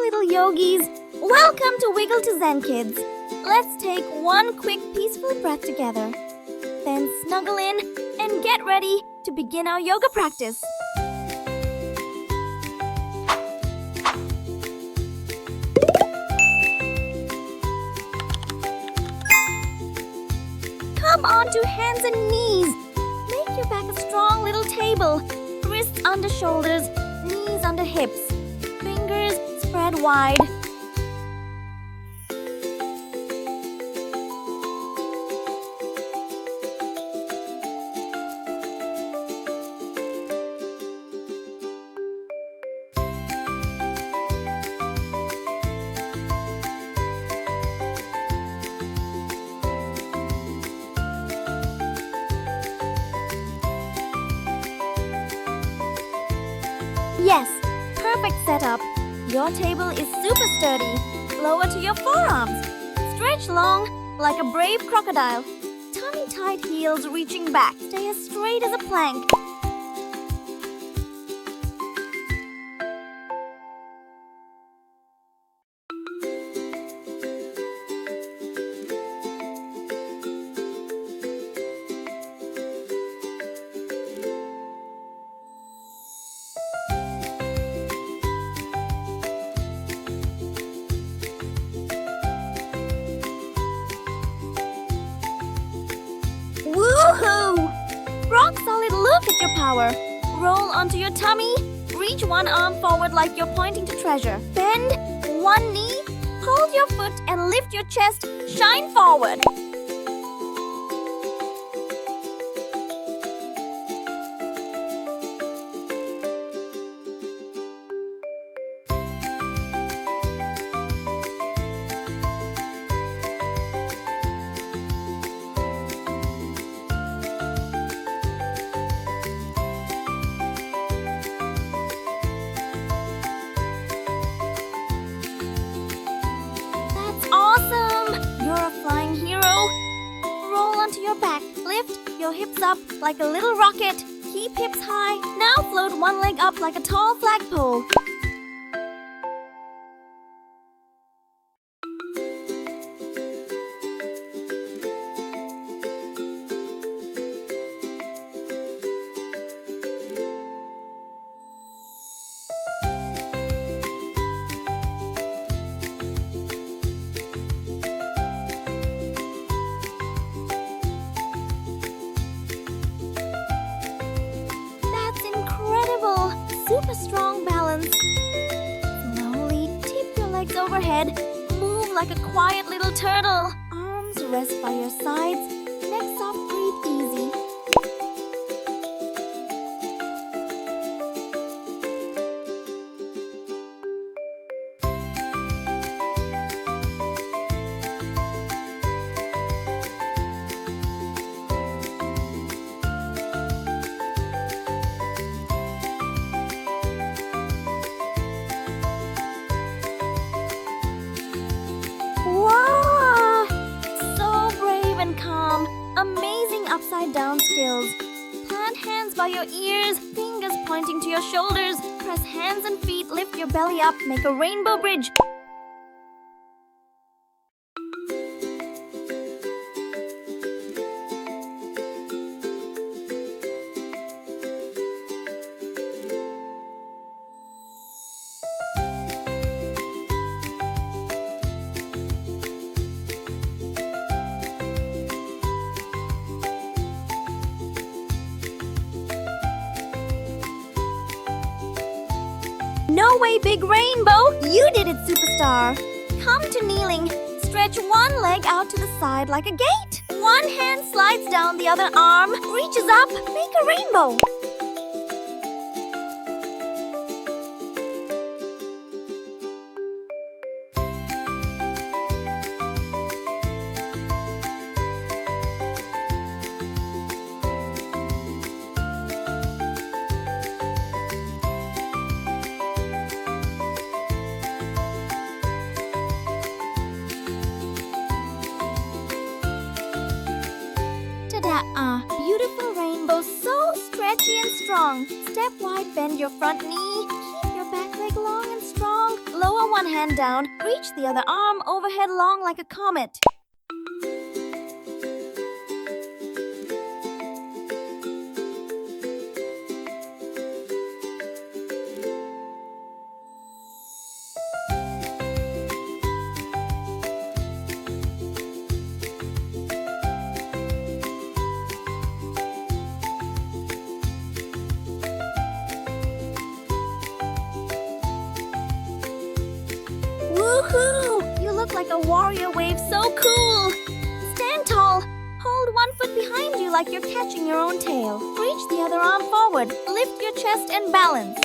little yogis. Welcome to Wiggle to Zen, kids. Let's take one quick peaceful breath together. Then snuggle in and get ready to begin our yoga practice. Come onto hands and knees. Make your back a strong little table. Wrists under shoulders, knees under hips. Fingers spread wide. Yes, perfect setup. Your table is super sturdy. Lower to your forearms. Stretch long like a brave crocodile. Tummy tight heels reaching back. Stay as straight as a plank. Woohoo! Rock solid, look at your power. Roll onto your tummy. Reach one arm forward like you're pointing to treasure. Bend one knee. Hold your foot and lift your chest. Shine forward. Awesome! You're a flying hero. Roll onto your back. Lift your hips up like a little rocket. Keep hips high. Now float one leg up like a tall flagpole. Super strong balance. Slowly tip your legs overhead. Move like a quiet little turtle. Arms rest by your sides. Neck soft, breathe easy. Wow! So brave and calm. Amazing upside down skills. Plant hands by your ears, fingers pointing to your shoulders. Press hands and feet, lift your belly up, make a rainbow bridge. No way, big rainbow! You did it, superstar! Come to kneeling. Stretch one leg out to the side like a gate. One hand slides down the other arm, reaches up, make a rainbow. Beautiful rainbow, so stretchy and strong. Step wide, bend your front knee. Keep your back leg long and strong. Lower one hand down, reach the other arm overhead long like a comet. Woohoo! You look like a warrior wave, so cool! Stand tall. Hold one foot behind you like you're catching your own tail. Reach the other arm forward. Lift your chest and balance.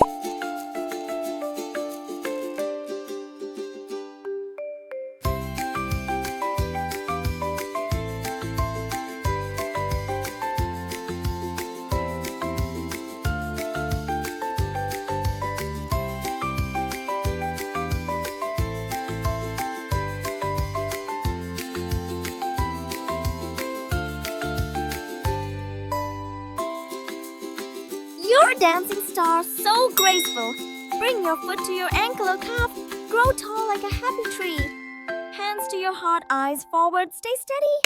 You're a dancing star, so graceful. Bring your foot to your ankle or calf. Grow tall like a happy tree. Hands to your heart, eyes forward. Stay steady.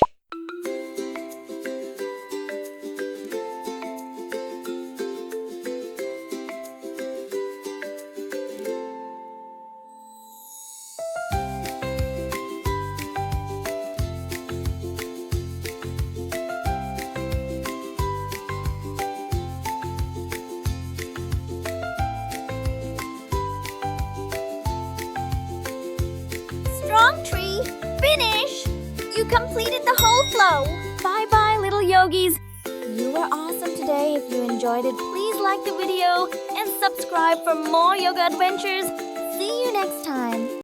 Strong tree. Finish! You completed the whole flow. Bye-bye, little yogis. You were awesome today. If you enjoyed it, please like the video and subscribe for more yoga adventures. See you next time.